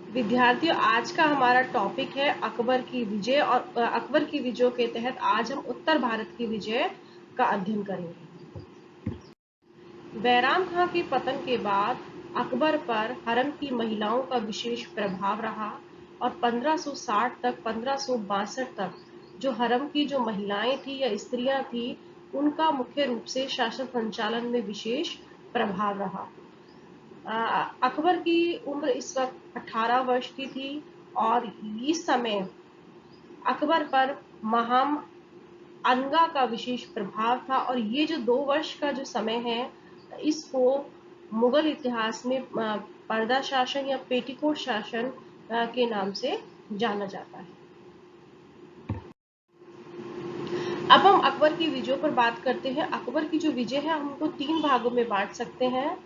विद्यार्थियों, आज का हमारा टॉपिक है अकबर की विजय और अकबर की विजयों के तहत आज हम उत्तर भारत की विजय का अध्ययन करेंगे। बैराम खां के पतन के बाद अकबर पर हरम की महिलाओं का विशेष प्रभाव रहा और 1560 तक 1562 तक जो हरम की जो महिलाएं थी या स्त्रियां थी उनका मुख्य रूप से शासन संचालन में विशेष प्रभाव रहा। अकबर की उम्र इस वक्त 18 वर्ष की थी और इस समय अकबर पर महाम अनगा का विशेष प्रभाव था और ये जो 2 वर्ष का जो समय है इसको मुगल इतिहास में पर्दा शासन या पेटीकोट शासन के नाम से जाना जाता है। अब हम अकबर की विजयों पर बात करते हैं। अकबर की जो विजय है हम उनको 3 भागों में बांट सकते हैं।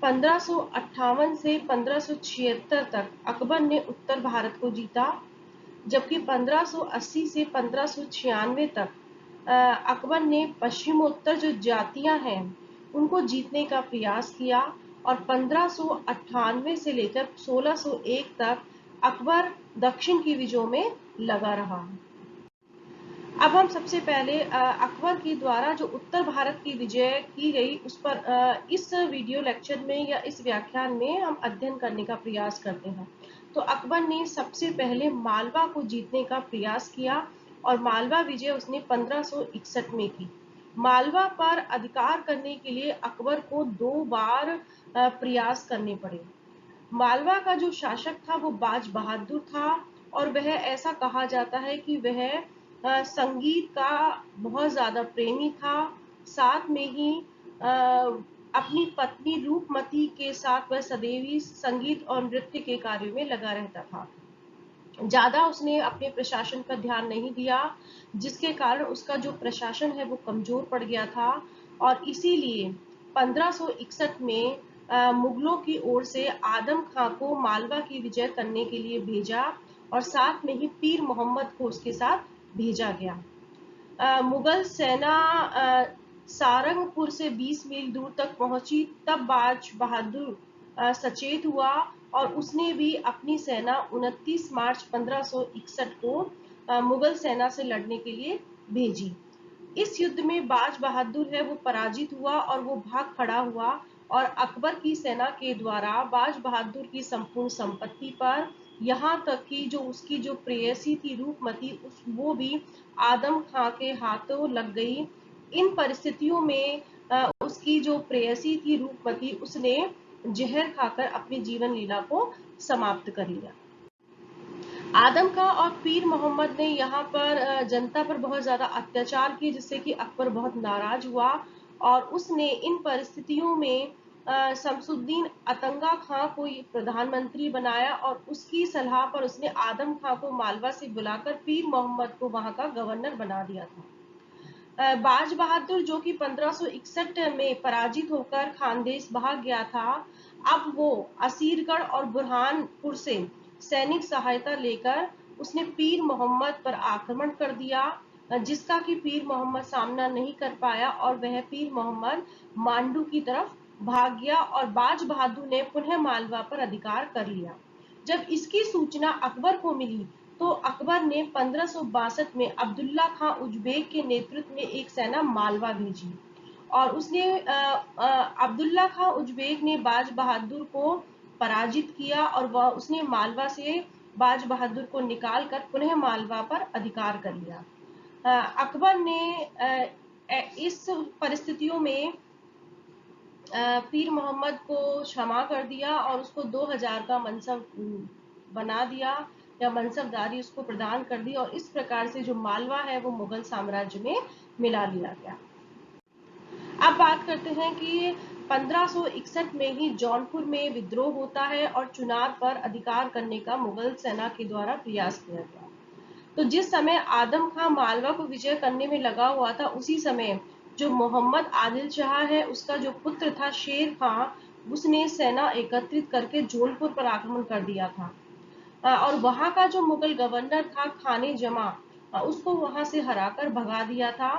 1558 से 1576 तक अकबर ने उत्तर भारत को जीता, जबकि 1580 से 1596 तक अकबर ने पश्चिमोत्तर जो जातियां हैं उनको जीतने का प्रयास किया और 1598 से लेकर 1601 तक अकबर दक्षिण की विजयों में लगा रहा। अब हम सबसे पहले अकबर के द्वारा जो उत्तर भारत की विजय की गई उस पर इस वीडियो लेक्चर में या इस व्याख्यान में हम अध्ययन करने का प्रयास करते हैं। तो अकबर ने सबसे पहले मालवा को जीतने का प्रयास किया और मालवा विजय उसने 1561 में की। मालवा पर अधिकार करने के लिए अकबर को 2 बार प्रयास करने पड़े। मालवा का जो शासक था वो बाज बहादुर था और वह ऐसा कहा जाता है कि वह संगीत का बहुत ज्यादा प्रेमी था। साथ में ही अपनी पत्नी रूपमती के साथ वह सदैव ही संगीत और नृत्य के कार्यों में लगा रहता था। ज्यादा उसने अपने प्रशासन पर ध्यान नहीं दिया, जिसके कारण उसका जो प्रशासन है वो कमजोर पड़ गया था और इसीलिए 1561 में मुगलों की ओर से आदम खां को मालवा की विजय करने के लिए भेजा और साथ में ही पीर मोहम्मद को उसके साथ भेजा गया। मुगल सेना सारंगपुर से 20 मील दूर तक पहुंची, तब बाज बहादुर सचेत हुआ और उसने भी अपनी सेना 29 मार्च 1561 को मुगल सेना से लड़ने के लिए भेजी। इस युद्ध में बाज बहादुर है वो पराजित हुआ और वो भाग खड़ा हुआ और अकबर की सेना के द्वारा बाज बहादुर की संपूर्ण संपत्ति पर, यहाँ तक कि जो उसकी जो प्रेयसी थी रूपमती वो भी आदम खां के हाथों लग गई। इन परिस्थितियों में उसकी जो प्रेयसी थी रूपमती उसने जहर खाकर अपनी जीवन लीला को समाप्त कर लिया। आदम खां और पीर मोहम्मद ने यहाँ पर जनता पर बहुत ज्यादा अत्याचार किए, जिससे कि अकबर बहुत नाराज हुआ और उसने इन परिस्थितियों में शमसुद्दीन अतंगा खां को प्रधानमंत्री बनाया और उसकी सलाह पर उसने आदम खां को मालवा से बुलाकर पीर मोहम्मद को वहां का गवर्नर बना दिया था। बाज बहादुर जो कि 1561 में पराजित होकर खानदेश भाग गया था, अब वो असीरगढ़ और बुरहानपुर से सैनिक सहायता लेकर उसने पीर मोहम्मद पर आक्रमण कर दिया, जिसका कि पीर मोहम्मद सामना नहीं कर पाया और वह पीर मोहम्मद मांडू की तरफ भाग गया और बाज बहादुर ने पुनः मालवा पर अधिकार कर लिया। जब इसकी सूचना अकबर को मिली तो अकबर ने 1562 में अब्दुल्ला खां उज्बेक के नेतृत्व में एक सेना मालवा भेजी और उसने अब्दुल्ला खां उज्बेक ने बाज बहादुर को पराजित किया और वह उसने मालवा से बाज बहादुर को निकालकर पुनः मालवा पर अधिकार कर लिया। अकबर ने इस परिस्थितियों में पीर मोहम्मद को क्षमा कर दिया और उसको 2000 का मनसब बना दिया या मनसबदारी उसको प्रदान कर दी और इस प्रकार से जो मालवा है वो मुगल साम्राज्य में मिला लिया गया। अब बात करते हैं कि 1561 में ही जौनपुर में विद्रोह होता है और चुनार पर अधिकार करने का मुगल सेना के द्वारा प्रयास किया गया। तो जिस समय आदम खां मालवा को विजय करने में लगा हुआ था, उसी समय जो मोहम्मद आदिल शाह है उसका जो पुत्र था शेर खां, उसने सेना एकत्रित करके जौनपुर पर आक्रमण कर दिया था और वहां का जो मुगल गवर्नर था खाने जमा, उसको वहां से हराकर भगा दिया था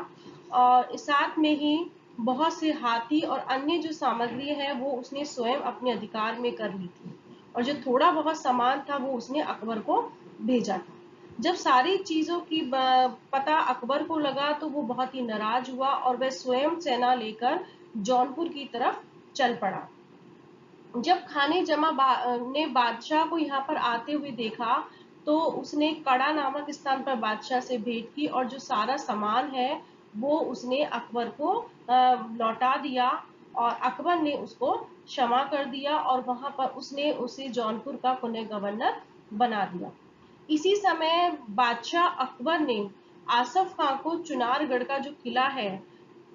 और साथ में ही बहुत से हाथी और अन्य जो सामग्री है वो उसने स्वयं अपने अधिकार में कर ली थी। और जो थोड़ा बहुत सामान था वो उसने अकबर को भेजा था। जब सारी चीजों की पता अकबर को लगा तो वो बहुत ही नाराज हुआ और वह स्वयं सेना लेकर जौनपुर की तरफ चल पड़ा। जब खाने जमा ने बादशाह को यहाँ पर आते हुए देखा तो उसने कड़ा नामक स्थान पर बादशाह से भेंट की और जो सारा सामान है वो उसने अकबर को लौटा दिया और अकबर ने उसको क्षमा कर दिया और वहां पर उसने उसे जौनपुर का पुनः गवर्नर बना दिया। इसी समय बादशाह अकबर ने आसफ खां को चुनारगढ़ का जो किला है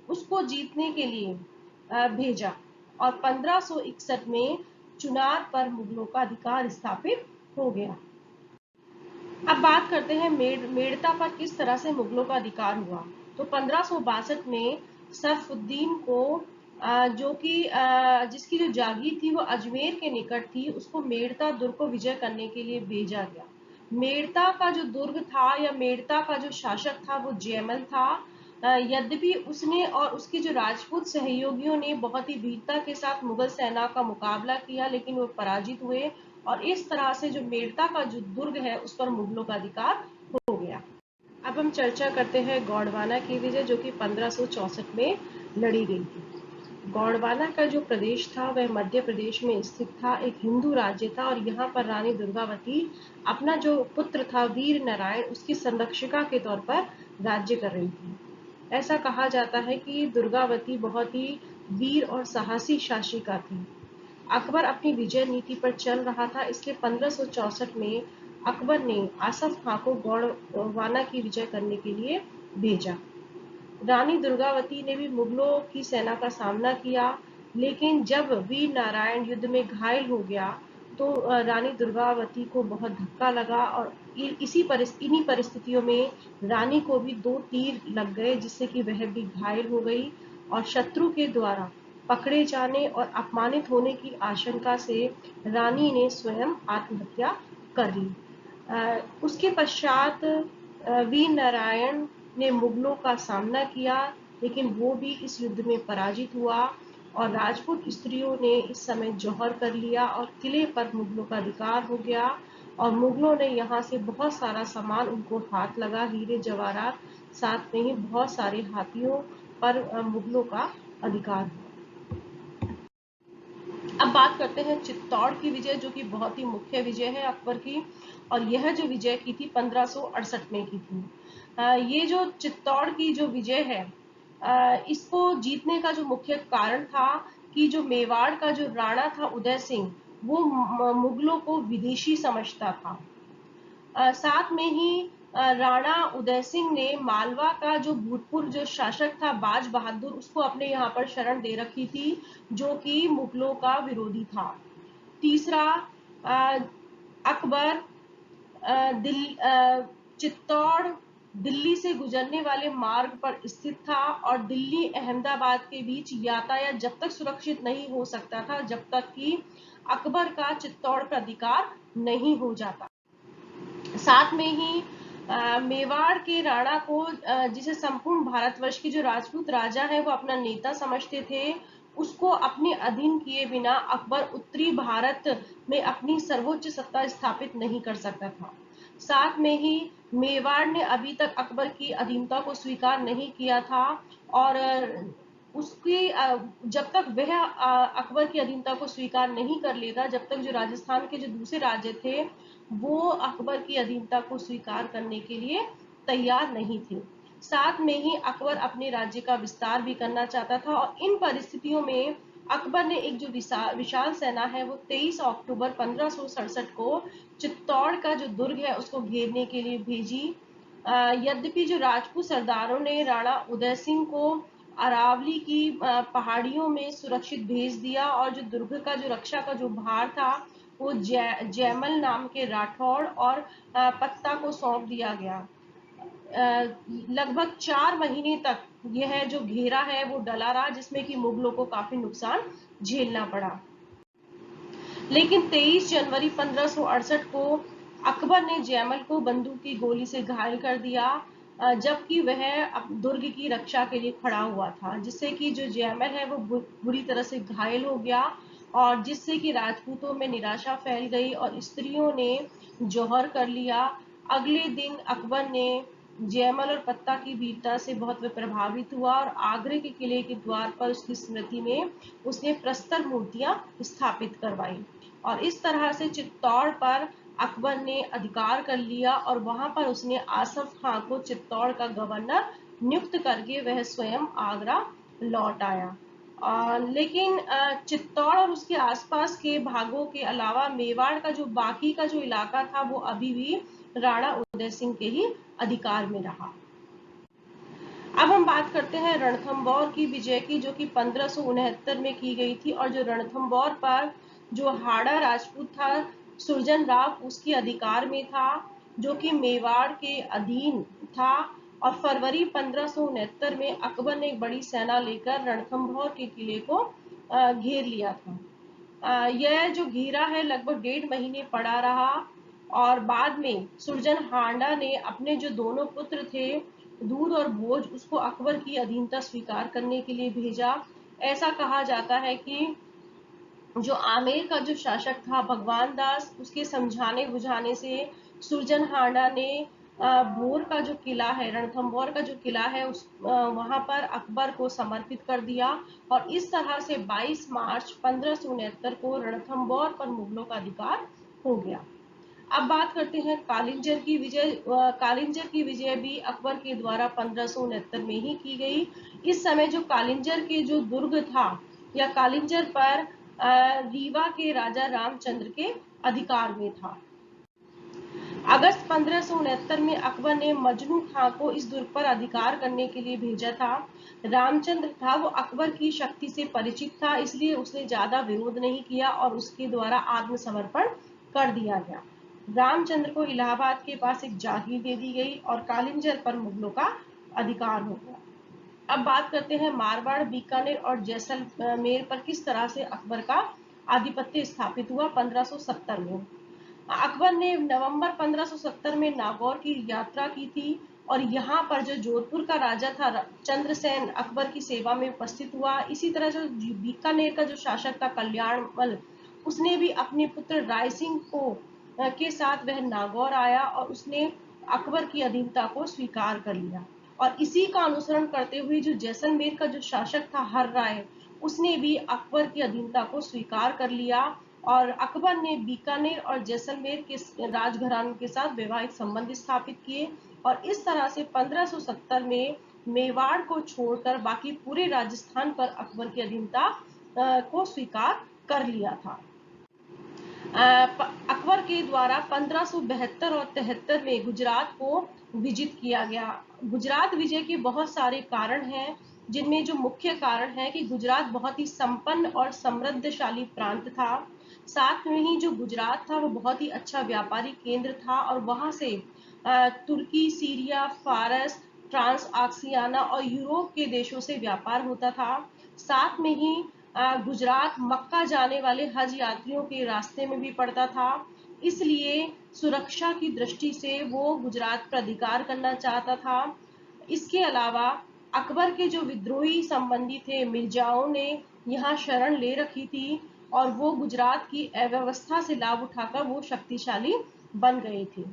उसको जीतने के लिए भेजा और 1561 में चुनार पर मुगलों का अधिकार स्थापित हो गया। अब बात करते हैं मेड़ता पर किस तरह से मुगलों का अधिकार हुआ। तो 1562 में सरफुद्दीन को जो कि जिसकी जो जागीर थी वो अजमेर के निकट थी, उसको मेड़ता दुर्ग को विजय करने के लिए भेजा गया। मेड़ता का जो दुर्ग था या मेड़ता का जो शासक था वो जयमल था। यद्यपि उसने और उसके जो राजपूत सहयोगियों ने बहुत ही वीरता के साथ मुगल सेना का मुकाबला किया, लेकिन वो पराजित हुए और इस तरह से जो मेड़ता का जो दुर्ग है उस पर मुगलों का अधिकार हो गया। अब हम चर्चा करते हैं गोंडवाना की विजय, जो कि 1564 में लड़ी गई थी। गोंडवाना का जो प्रदेश था वह मध्य प्रदेश में स्थित था, एक हिंदू राज्य था और यहाँ पर रानी दुर्गावती अपना जो पुत्र था वीर नारायण उसकी संरक्षिका के तौर पर राज्य कर रही थी। ऐसा कहा जाता है कि दुर्गावती बहुत ही वीर और साहसी शासिका थी। अकबर अपनी विजय नीति पर चल रहा था, इसलिए 1564 में अकबर ने आसफ खां को गोंडवाना की विजय करने के लिए भेजा। रानी दुर्गावती ने भी मुगलों की सेना का सामना किया, लेकिन जब वीर नारायण युद्ध में घायल हो गया तो रानी दुर्गावती को बहुत धक्का लगा और इन्हीं परिस्थितियों में रानी को भी 2 तीर लग गए, जिससे कि वह भी घायल हो गई और शत्रु के द्वारा पकड़े जाने और अपमानित होने की आशंका से रानी ने स्वयं आत्महत्या कर ली। उसके पश्चात वीर नारायण ने मुगलों का सामना किया, लेकिन वो भी इस युद्ध में पराजित हुआ और राजपूत स्त्रियों ने इस समय जौहर कर लिया और किले पर मुगलों का अधिकार हो गया और मुगलों ने यहाँ से बहुत सारा सामान उनको हाथ लगा, हीरे जवाहरात, साथ में ही बहुत सारे हाथियों पर मुगलों का अधिकार हुआ। अब बात करते हैं चित्तौड़ की विजय, जो कि बहुत ही मुख्य विजय है अकबर की, और यह जो विजय की थी 1568 में की थी। ये जो चित्तौड़ की जो विजय है, इसको जीतने का जो मुख्य कारण था कि जो मेवाड़ का जो राणा था उदय सिंह, वो मुगलों को विदेशी समझता था। साथ में ही राणा उदय सिंह ने मालवा का जो भूतपूर्व जो शासक था बाज बहादुर, उसको अपने यहाँ पर शरण दे रखी थी, जो कि मुगलों का विरोधी था। तीसरा, अकबर चित्तौड़ दिल्ली से गुजरने वाले मार्ग पर स्थित था और दिल्ली अहमदाबाद के बीच यातायात जब तक सुरक्षित नहीं हो सकता था जब तक कि अकबर का चित्तौड़ पर अधिकार नहीं हो जाता। साथ में ही मेवाड़ के राणा को जिसे संपूर्ण भारतवर्ष के जो राजपूत राजा है वो अपना नेता समझते थे, उसको अपने अधीन किए बिना अकबर उत्तरी भारत में अपनी सर्वोच्च सत्ता स्थापित नहीं कर सकता था। साथ में ही मेवाड़ ने अभी तक अकबर की अधीनता को स्वीकार नहीं किया था और उसकी जब तक वह अकबर की अधीनता को स्वीकार नहीं कर लेगा, जब तक जो राजस्थान के जो दूसरे राज्य थे वो अकबर की अधीनता को स्वीकार करने के लिए तैयार नहीं थे। साथ में ही अकबर अपने राज्य का विस्तार भी करना चाहता था और इन परिस्थितियों में अकबर ने एक जो विशाल सेना है वो 23 अक्टूबर 1567 को चित्तौड़ का जो दुर्ग है उसको घेरने के लिए भेजी। यद्यपि जो राजपूत सरदारों ने राणा उदय सिंह को अरावली की पहाड़ियों में सुरक्षित भेज दिया और जो दुर्ग का जो रक्षा का जो भार था वो जयमल नाम के राठौड़ और पत्ता को सौंप दिया गया। लगभग 4 महीने तक यह जो घेरा है वो डला रहा, जिसमें कि मुगलों को काफी नुकसान झेलना पड़ा। लेकिन 23 जनवरी 1568 को अकबर ने जयमल को बंदूक की गोली से घायल कर दिया, जबकि वह दुर्ग की रक्षा के लिए खड़ा हुआ था, जिससे कि जो जयमल है वो बुरी तरह से घायल हो गया और जिससे कि राजपूतों में निराशा फैल गई और स्त्रियों ने जौहर कर लिया। अगले दिन अकबर ने जयमल और पत्ता की वीरता से बहुत प्रभावित हुआ और आगरे के किले के द्वार पर उसकी स्मृति में उसने प्रस्तर मूर्तियां स्थापित करवाई और इस तरह से चित्तौड़ पर अकबर ने अधिकार कर लिया और वहां पर उसने आसफ खां को चित्तौड़ का गवर्नर नियुक्त करके वह स्वयं आगरा लौट आया। लेकिन चित्तौड़ और उसके आसपास के भागों के अलावा मेवाड़ का जो बाकी का जो इलाका था वो अभी भी राणा उदय सिंह के ही अधिकार में रहा। अब हम बात करते हैं रणथंभौर की विजय की, जो कि 1569 में की गई थी और जो रणथंभौर पर जो हाड़ा राजपूत था सुरजन राव उसके अधिकार में था, जो कि मेवाड़ के अधीन था। और फरवरी 1569 में अकबर ने एक बड़ी सेना लेकर रणथंभौर के किले को घेर लिया था। यह जो घेरा है लगभग 1.5 महीने पड़ा रहा और बाद में सुरजन हांडा ने अपने जो दोनों पुत्र थे दूध और भोज उसको अकबर की अधीनता स्वीकार करने के लिए भेजा। ऐसा कहा जाता है कि जो आमेर का जो शासक था भगवान दास उसके समझाने बुझाने से सुरजन हांडा ने भोर का जो किला है रणथंभौर का जो किला है उस वहां पर अकबर को समर्पित कर दिया और इस तरह से 22 मार्च 1569 को रणथंभौर पर मुगलों का अधिकार हो गया। अब बात करते हैं कालिंजर की विजय। कालिंजर की विजय भी अकबर के द्वारा 1569 में ही की गई। इस समय जो कालिंजर के जो दुर्ग था या कालिंजर पर रीवा के राजा रामचंद्र के अधिकार में था। अगस्त 1569 में अकबर ने मजनू खां को इस दुर्ग पर अधिकार करने के लिए भेजा था। रामचंद्र था वो अकबर की शक्ति से परिचित था, इसलिए उसने ज्यादा विरोध नहीं किया और उसके द्वारा आत्मसमर्पण कर दिया गया। रामचंद्र को इलाहाबाद के पास एक जागीर दे दी गई और कालिंजर पर मुगलों का अधिकार हो गया। अब बात करते हैं मारवाड़, बीकानेर और जैसलमेर पर किस तरह से अकबर का आधिपत्य स्थापित हुआ 1570 में। अकबर ने नवंबर 1570 में नागौर की यात्रा की थी और यहाँ पर जो जोधपुर का राजा था चंद्रसेन अकबर की सेवा में उपस्थित हुआ। इसी तरह जो बीकानेर का जो शासक था कल्याणमल उसने भी अपने पुत्र राय सिंह को के साथ वह नागौर आया और उसने अकबर की अधीनता को स्वीकार कर लिया और इसी का अनुसरण करते हुए जो जैसलमेर का जो शासक था हर राय उसने भी अकबर की अधीनता को स्वीकार कर लिया और अकबर ने बीकानेर और जैसलमेर के राजघराने के साथ वैवाहिक संबंध स्थापित किए और इस तरह से 1570 में मेवाड़ को छोड़कर बाकी पूरे राजस्थान पर अकबर की अधीनता को स्वीकार कर लिया था। अकबर के द्वारा 1572 और 73 में गुजरात को विजित किया गया। गुजरात विजय के बहुत सारे कारण हैं, जिनमें जो मुख्य कारण है कि गुजरात बहुत ही संपन्न और समृद्धशाली प्रांत था। साथ में ही जो गुजरात था वो बहुत ही अच्छा व्यापारिक केंद्र था और वहां से तुर्की, सीरिया, फारस, ट्रांस आक्सियाना और यूरोप के देशों से व्यापार होता था। साथ में ही गुजरात मक्का जाने वाले हज यात्रियों के रास्ते में भी पड़ता था, इसलिए सुरक्षा की दृष्टि से वो गुजरात पर अधिकार करना चाहता था। इसके अलावा अकबर के जो विद्रोही संबंधी थे मिर्जाओं ने यहाँ शरण ले रखी थी और वो गुजरात की अव्यवस्था से लाभ उठाकर वो शक्तिशाली बन गए थे।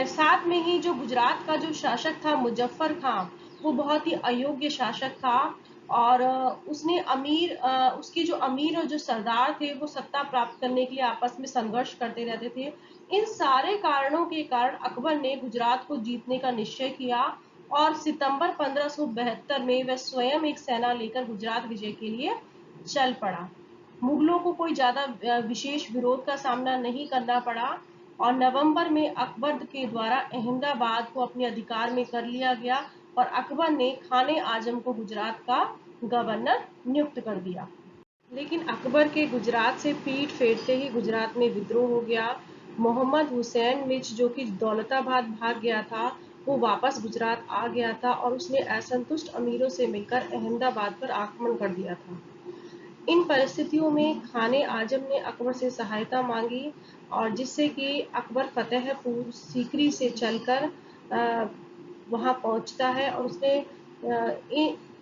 साथ में ही जो गुजरात का जो शासक था मुजफ्फर खां वो बहुत ही अयोग्य शासक था और उसके जो अमीर और जो सरदार थे वो सत्ता प्राप्त करने के लिए आपस में संघर्ष करते रहते थे। इन सारे कारणों के कारण अकबर ने गुजरात को जीतने का निश्चय किया और सितंबर 1572 में वह स्वयं एक सेना लेकर गुजरात विजय के लिए चल पड़ा। मुगलों को कोई ज्यादा विशेष विरोध का सामना नहीं करना पड़ा और नवंबर में अकबर के द्वारा अहमदाबाद को अपने अधिकार में कर लिया गया और अकबर ने खाने आजम को गुजरात का गवर्नर नियुक्त कर दिया। लेकिन अकबर के गुजरात से पीठ फेरते ही गुजरात में विद्रोह हो गया। मोहम्मद हुसैन मिर्च जो कि दौलताबाद भाग गया था वो वापस गुजरात आ गया था और उसने असंतुष्ट अमीरों से मिलकर अहमदाबाद पर आक्रमण कर दिया था। इन परिस्थितियों में खाने आजम ने अकबर से सहायता मांगी और जिससे कि अकबर फतेहपुर सीकरी से चलकर वहां पहुंचता है और उसने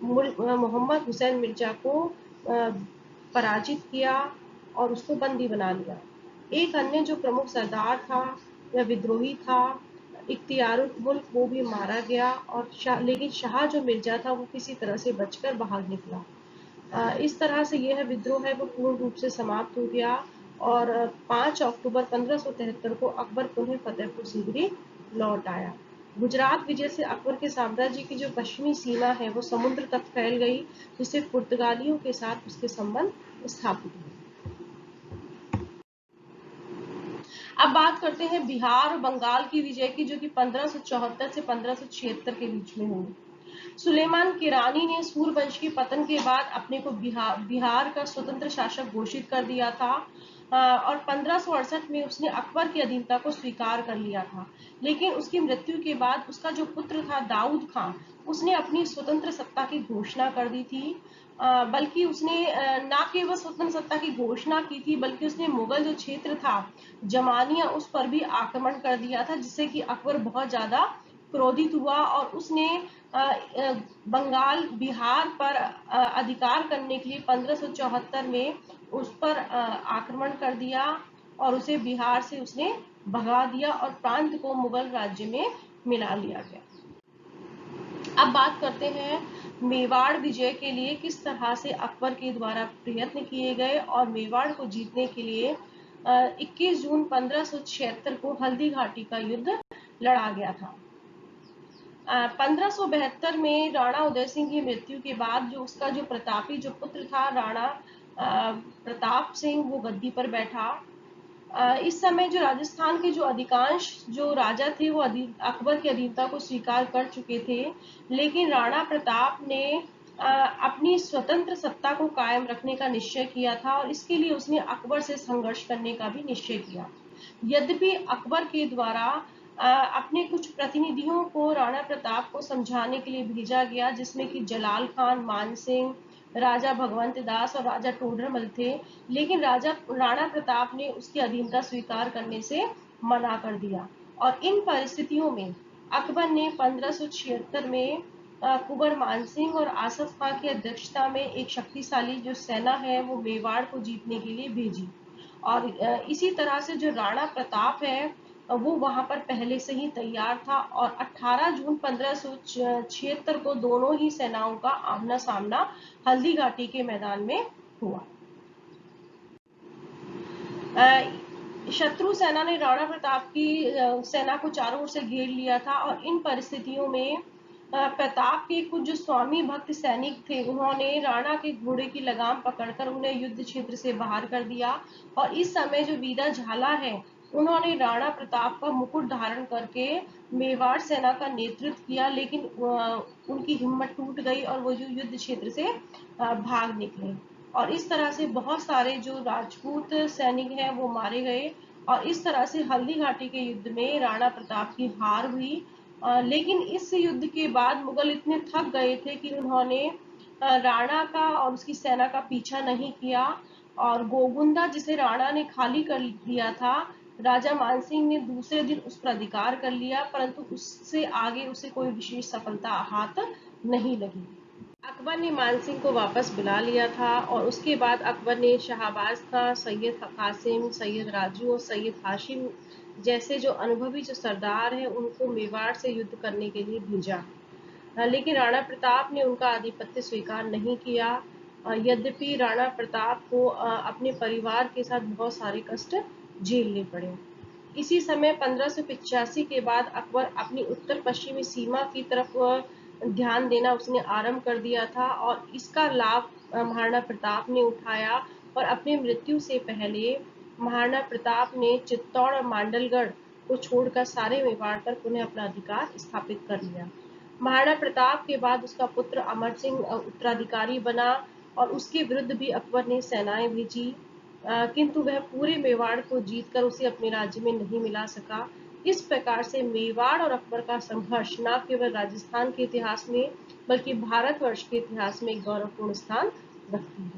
मोहम्मद हुसैन मिर्जा को पराजित किया और उसको बंदी बना लिया। एक अन्य जो प्रमुख सरदार था या विद्रोही था, इख्तियारुल मुल्क, वो भी मारा गया और लेकिन शाह जो मिर्जा था वो किसी तरह से बचकर बाहर निकला। इस तरह से यह विद्रोह है वो पूर्ण रूप से समाप्त हो गया और 5 अक्टूबर 1573 को अकबर पुनः फतेहपुर सीकरी लौट आया। गुजरात विजय से अकबर के साम्राज्य की जो पश्चिमी सीमा है वो समुद्र तक फैल गई, जिससे पुर्तगालियों के साथ उसके संबंध स्थापित हुए। अब बात करते हैं बिहार और बंगाल की विजय की, जो कि 1574 से 1576 के बीच में हुई। सुलेमान किरानी ने सूर्यवंश के पतन के बाद अपने को बिहार का स्वतंत्र शासक घोषित कर दिया था और 1568 में उसने अकबर की अधीनता को स्वीकार कर लिया था। लेकिन उसकी मृत्यु के बाद उसका जो पुत्र था दाऊद खान, उसने अपनी स्वतंत्र सत्ता की घोषणा कर दी थी। बल्कि उसने न केवल स्वतंत्र सत्ता की घोषणा की थी, बल्कि उसने मुगल जो क्षेत्र था जमानिया, उस पर भी आक्रमण कर दिया था, जिससे कि अकबर बहुत ज्यादा क्रोधित हुआ और उसने बंगाल बिहार पर अधिकार करने के लिए 1574 में उस पर आक्रमण कर दिया और उसे बिहार से उसने भगा दिया और प्रांत को मुगल राज्य में मिला लिया गया। अब बात करते हैं मेवाड़ विजय के लिए किस तरह से अकबर के द्वारा प्रयत्न किए गए और मेवाड़ को जीतने के लिए 21 जून 1576 को हल्दी घाटी का युद्ध लड़ा गया था। 1572 में राणा उदय सिंह की मृत्यु के बाद जो उसका जो प्रतापी जो पुत्र था राणा प्रताप सिंह, वो गद्दी पर बैठा। इस समय जो राजस्थान के जो अधिकांश जो राजा थे वो अकबर की अधीनता को स्वीकार कर चुके थे, लेकिन राणा प्रताप ने अपनी स्वतंत्र सत्ता को कायम रखने का निश्चय किया था और इसके लिए उसने अकबर से संघर्ष करने का भी निश्चय किया। यद्यपि अकबर के द्वारा अपने कुछ प्रतिनिधियों को राणा प्रताप को समझाने के लिए भेजा गया, जिसमें कि जलाल खान, मान सिंह, राजा भगवंत दास और राजा टोडरमल थे, लेकिन राणा प्रताप ने उसकी अधीनता स्वीकार करने से मना कर दिया। और इन परिस्थितियों में अकबर ने 1576 में कुंवर मानसिंह और आसफ खां की अध्यक्षता में एक शक्तिशाली जो सेना है वो मेवाड़ को जीतने के लिए भेजी। और इसी तरह से जो राणा प्रताप है वो वहां पर पहले से ही तैयार था और 18 जून 1576 को दोनों ही सेनाओं का आमना सामना हल्दी घाटी के मैदान में हुआ। शत्रु सेना ने राणा प्रताप की सेना को चारों ओर से घेर लिया था और इन परिस्थितियों में प्रताप के कुछ जो स्वामी भक्त सैनिक थे, उन्होंने राणा के घोड़े की लगाम पकड़कर उन्हें युद्ध क्षेत्र से बाहर कर दिया। और इस समय जो वीरा झाला है, उन्होंने राणा प्रताप का मुकुट धारण करके मेवाड़ सेना का नेतृत्व किया, लेकिन उनकी हिम्मत टूट गई और वो जो युद्ध क्षेत्र से भाग निकले। और इस तरह से बहुत सारे जो राजपूत सैनिक हैं वो मारे गए और इस तरह से हल्दी घाटी के युद्ध में राणा प्रताप की हार हुई। लेकिन इस युद्ध के बाद मुगल इतने थक गए थे कि उन्होंने राणा का और उसकी सेना का पीछा नहीं किया और गोगुंदा, जिसे राणा ने खाली कर लिया था, राजा मानसिंह ने दूसरे दिन उस पर अधिकार कर लिया, परंतु उससे आगे उसे कोई विशेष सफलता हाथ नहीं लगी। अकबर ने मानसिंह को वापस बुला लिया था और उसके बाद अकबर ने शाहबाज खां, सैयद कासिम, सैयद राजू और सैयद हाशिम जैसे जो अनुभवी जो सरदार हैं उनको मेवाड़ से युद्ध करने के लिए भेजा। लेकिन राणा प्रताप ने उनका आधिपत्य स्वीकार नहीं किया। यद्यपि राणा प्रताप को अपने परिवार के साथ बहुत सारे कष्ट झेलने पड़े। इसी समय 1585 के बाद अकबर अपनी उत्तर पश्चिमी सीमा की तरफ ध्यान देना उसने आरंभ कर दिया था और इसका लाभ महाराणा प्रताप ने उठाया और अपनी मृत्यु से पहले महाराणा प्रताप ने चित्तौड़ और मांडलगढ़ को छोड़कर सारे मेवाड़ पर पुनः अपना अधिकार स्थापित कर लिया। महाराणा प्रताप के बाद उसका पुत्र अमर सिंह उत्तराधिकारी बना और उसके विरुद्ध भी अकबर ने सेनाएं भेजी, किंतु वह पूरे मेवाड़ को जीतकर उसे अपने राज्य में नहीं मिला सका। इस प्रकार से मेवाड़ और अकबर का संघर्ष न केवल राजस्थान के इतिहास में बल्कि भारतवर्ष के इतिहास में एक गौरवपूर्ण स्थान रखती है।